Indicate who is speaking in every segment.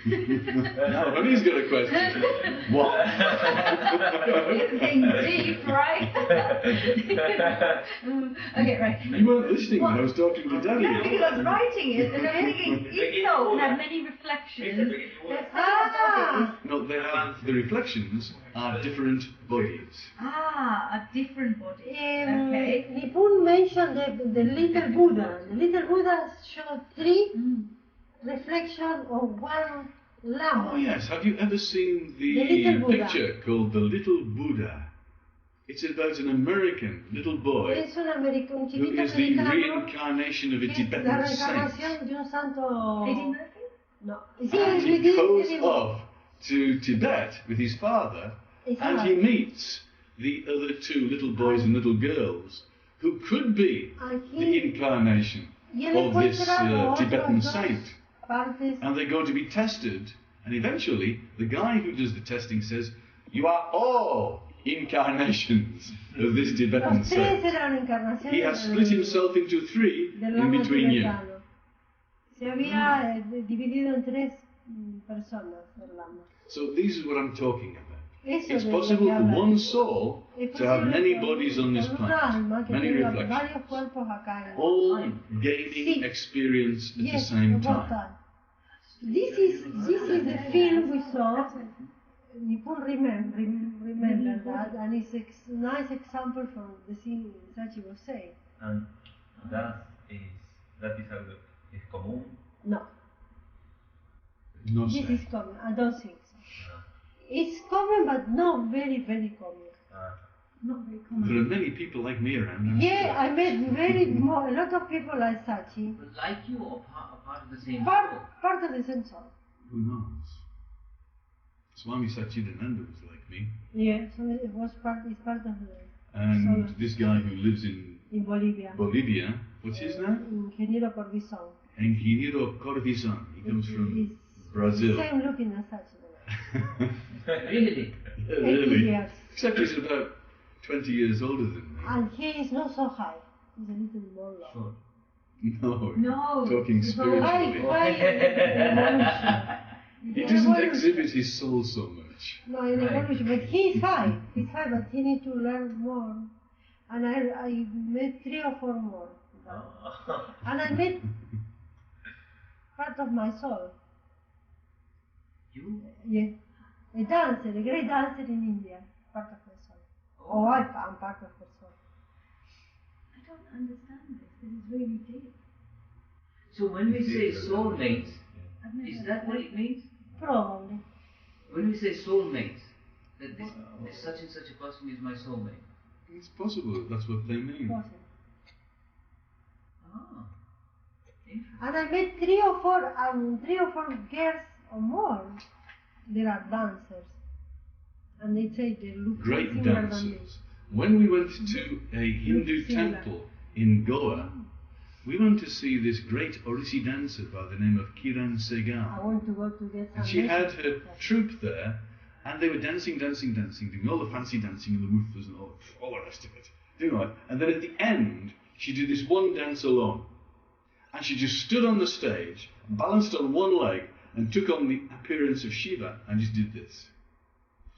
Speaker 1: Now, Honey's got a question. What?
Speaker 2: It's getting deep, right? Okay, right.
Speaker 1: You weren't listening when I was talking to Daddy.
Speaker 2: No, because I was writing it, and I was thinking, each soul can have many reflections.
Speaker 1: No, they have, the reflections are different bodies.
Speaker 2: A different body. Okay.
Speaker 3: Nipun mentioned the little Buddha. The little Buddha showed three reflections of one Lama.
Speaker 1: Oh yes, have you ever seen the picture called The Little Buddha? It's about an American little boy who is the reincarnation of a Tibetan saint.
Speaker 3: No.
Speaker 1: And he goes off to Tibet with his father, and he meets the other two little boys and little girls who could be the incarnation of this Tibetan saint. And they're going to be tested, and eventually the guy who does the testing says, "You are all incarnations of this Tibetan saint. He has split himself into three in between you." So this is what I'm talking about. It's possible for one soul to have many bodies on this planet, many reflections, all gaining experience at the same time.
Speaker 3: This is the film we saw. You can remember that, and it's a nice example from the thing Sachi was saying.
Speaker 4: And that is algo es común.
Speaker 3: No.
Speaker 1: No,
Speaker 3: this is common. I don't think so. It's common, but not very, very common.
Speaker 2: Not very common.
Speaker 1: There are many people like me around.
Speaker 3: Yeah, I met a lot of people like Sachi.
Speaker 5: But like you, or part of the same
Speaker 3: soul? Part of the same soul.
Speaker 1: Who knows? Swami Satchidanand was like me.
Speaker 3: Yeah, so it was part of the
Speaker 1: And this guy who lives in
Speaker 3: Bolivia.
Speaker 1: Bolivia, what's his name?
Speaker 3: Ingeniero Corvison.
Speaker 1: Ingeniero Corvison. He comes from Brazil.
Speaker 3: Same looking as Satchidanand.
Speaker 5: Really?
Speaker 1: Yeah, really.
Speaker 3: Years.
Speaker 1: Except he's about 20 years older than me.
Speaker 3: And he is not so high. He's a little more low.
Speaker 1: No, talking spiritually. He doesn't exhibit his soul so much.
Speaker 3: No, in evolution, but he's high. He's high, but he needs to learn more. And I met 3 or 4 more. And I met part of my soul.
Speaker 5: You?
Speaker 3: Yeah. A dancer, a great dancer in India. Part of my soul. Oh, I'm part of her soul.
Speaker 2: I don't understand this. This is really deep.
Speaker 5: So when we say soulmates, is that what it means?
Speaker 3: Probably.
Speaker 5: When we say soulmates, that this such and such a person is my soulmate.
Speaker 1: It's possible that's what they mean.
Speaker 3: Possible.
Speaker 5: Ah.
Speaker 3: And I met 3 or 4 girls or more. There are dancers. And they say they look
Speaker 1: great
Speaker 3: similar
Speaker 1: dancers.
Speaker 3: than me.
Speaker 1: When we went to a Hindu temple in Goa, we went to see this great Odissi dancer by the name of Kiran Segal.
Speaker 3: I want to go to get some.
Speaker 1: And she had her troupe there, and they were dancing, doing all the fancy dancing and the woofers and all the rest of it. Doing all that. And then at the end, she did this one dance alone. And she just stood on the stage, balanced on one leg, and took on the appearance of Shiva and just did this.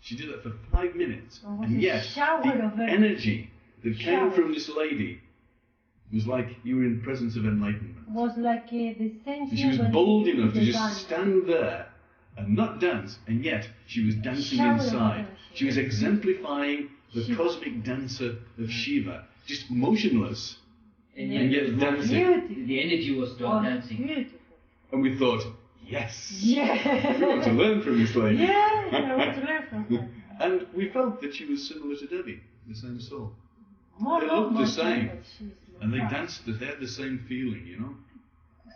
Speaker 1: She did that for 5 minutes, and yet the energy that came from this lady was like you were in presence of enlightenment.
Speaker 3: Was like the same.
Speaker 1: And she was bold enough to just stand there and not dance, and yet she was dancing inside. She was exemplifying the cosmic dancer of Shiva, just motionless and yet dancing.
Speaker 5: The energy was dancing.
Speaker 3: Beautiful.
Speaker 1: And we thought, yes,
Speaker 3: yeah.
Speaker 1: we want to learn from this lady.
Speaker 3: Yeah, I want to learn from her.
Speaker 1: And we felt that she was similar to Devi, the same soul.
Speaker 3: More
Speaker 1: They looked the same,
Speaker 3: but
Speaker 1: and they danced, they had the same feeling, you know?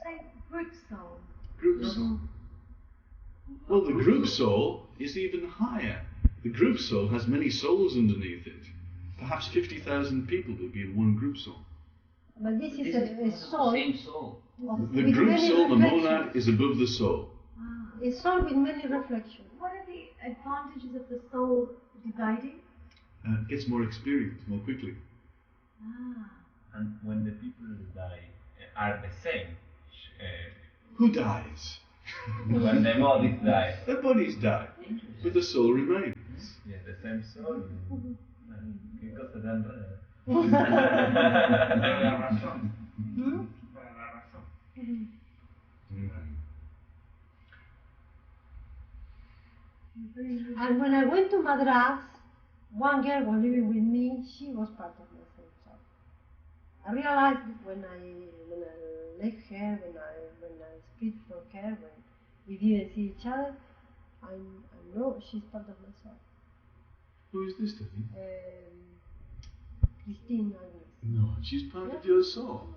Speaker 2: Say group soul.
Speaker 1: Group soul. Well, the group soul is even higher. The group soul has many souls underneath it. Perhaps 50,000 people will be in one group soul.
Speaker 3: But this is a soul.
Speaker 5: Same soul.
Speaker 1: The group soul, the monad, is above the soul.
Speaker 3: A soul with many reflections.
Speaker 2: What are the advantages of the soul dividing?
Speaker 1: It gets more experience more quickly.
Speaker 4: And when the people die are the same,
Speaker 1: Who dies?
Speaker 4: when the bodies die,
Speaker 1: Their bodies die, but the soul remains.
Speaker 4: yeah, the same soul. ¿Qué cosa tan rara?
Speaker 3: And when I went to Madras, one girl was living with me. She was part of my soul. I realized when I left her, when I split from her, when we didn't see each other, I know she's part of my soul.
Speaker 1: Who is this, Debbie?
Speaker 3: Christine Agnes.
Speaker 1: No, she's part of your soul.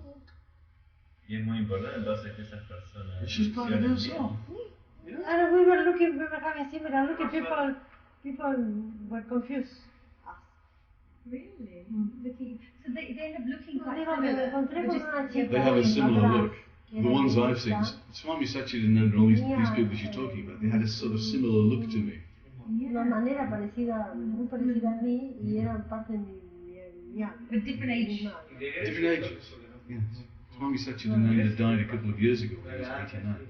Speaker 4: Y es muy importante entonces que esas personas.
Speaker 1: She's part of your soul. Yeah.
Speaker 3: And we were having similar looking. People were confused.
Speaker 2: Really? Looking, so they end up looking quite
Speaker 3: They have
Speaker 2: similar.
Speaker 1: They have a similar look. The ones I've seen, Swami Satchidanand and all these people she's talking about, they had a sort of similar look to me.
Speaker 3: Una manera parecida, muy parecida a mí, y eran parte de mi alma.
Speaker 2: But different age.
Speaker 1: Different ages. Yes. Swami Satchidananda died a couple of years ago when he was 89.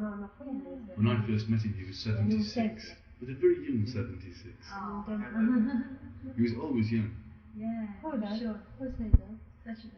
Speaker 3: No fue en ese.
Speaker 1: When I first met him, he was 76. But a very young 76.
Speaker 2: Oh.
Speaker 1: He was always young.
Speaker 2: Yeah,
Speaker 3: Who that?
Speaker 2: sure.
Speaker 3: Who said that?
Speaker 2: Such a